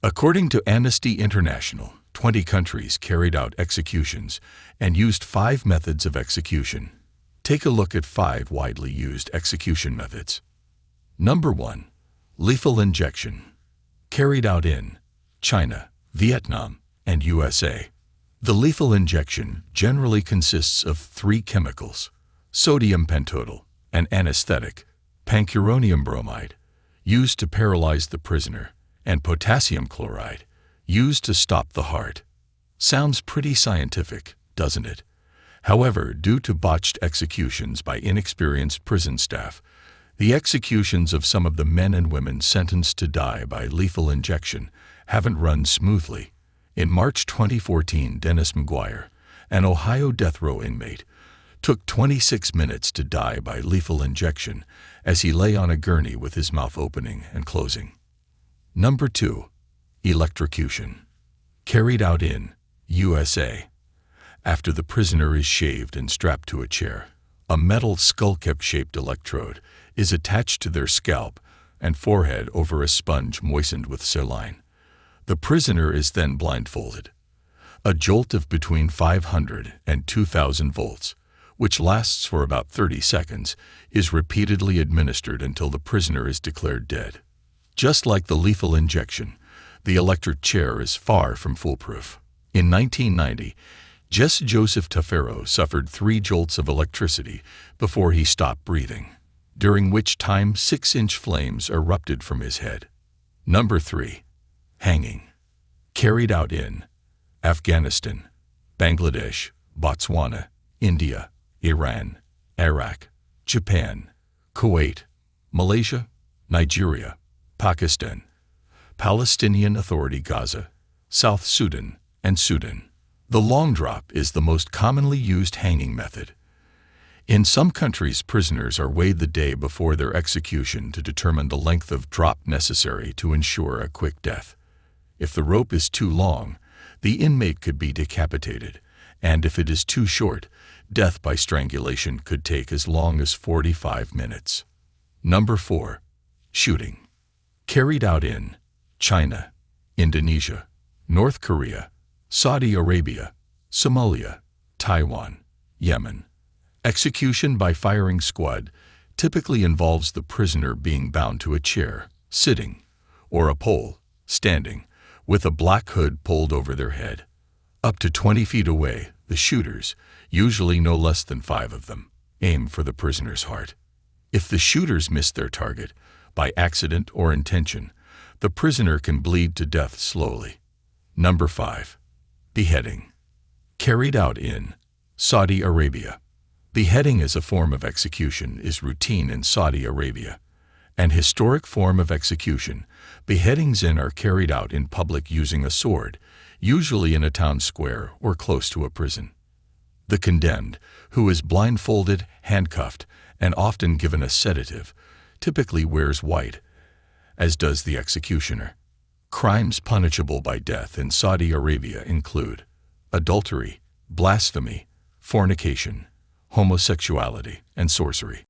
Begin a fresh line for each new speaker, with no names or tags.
According to Amnesty International, 20 countries carried out executions and used 5 methods of execution. Take a look at 5 widely used execution methods. Number 1. Lethal injection. Carried out in China, Vietnam, and USA. The lethal injection generally consists of 3 chemicals: sodium pentotal, an anesthetic, pancuronium bromide, used to paralyze the prisoner, and potassium chloride, used to stop the heart. Sounds pretty scientific, doesn't it? However, due to botched executions by inexperienced prison staff, the executions of some of the men and women sentenced to die by lethal injection haven't run smoothly. In March 2014, Dennis McGuire, an Ohio death row inmate, took 26 minutes to die by lethal injection as he lay on a gurney with his mouth opening and closing. Number 2. Electrocution. Carried out in USA. After the prisoner is shaved and strapped to a chair, a metal skull-cap-shaped electrode is attached to their scalp and forehead over a sponge moistened with saline. The prisoner is then blindfolded. A jolt of between 500 and 2,000 volts, which lasts for about 30 seconds, is repeatedly administered until the prisoner is declared dead. Just like the lethal injection, the electric chair is far from foolproof. In 1990, Jesse Joseph Tafero suffered 3 jolts of electricity before he stopped breathing, during which time 6-inch flames erupted from his head. Number 3. Hanging. Carried out in Afghanistan, Bangladesh, Botswana, India, Iran, Iraq, Japan, Kuwait, Malaysia, Nigeria, Pakistan, Palestinian Authority Gaza, South Sudan, and Sudan. The long drop is the most commonly used hanging method. In some countries, prisoners are weighed the day before their execution to determine the length of drop necessary to ensure a quick death. If the rope is too long, the inmate could be decapitated, and if it is too short, death by strangulation could take as long as 45 minutes. Number 4. Shooting. Carried out in China, Indonesia, North Korea, Saudi Arabia, Somalia, Taiwan, Yemen. Execution by firing squad typically involves the prisoner being bound to a chair, sitting, or a pole, standing, with a black hood pulled over their head. Up to 20 feet away, the shooters, usually no less than 5 of them, aim for the prisoner's heart. If the shooters miss their target, by accident or intention, the prisoner can bleed to death slowly. Number 5. Beheading. Carried out in Saudi Arabia. Beheading as a form of execution is routine in Saudi Arabia. An historic form of execution, beheadings are carried out in public using a sword, usually in a town square or close to a prison. The condemned, who is blindfolded, handcuffed, and often given a sedative, typically wears white, as does the executioner. Crimes punishable by death in Saudi Arabia include adultery, blasphemy, fornication, homosexuality, and sorcery.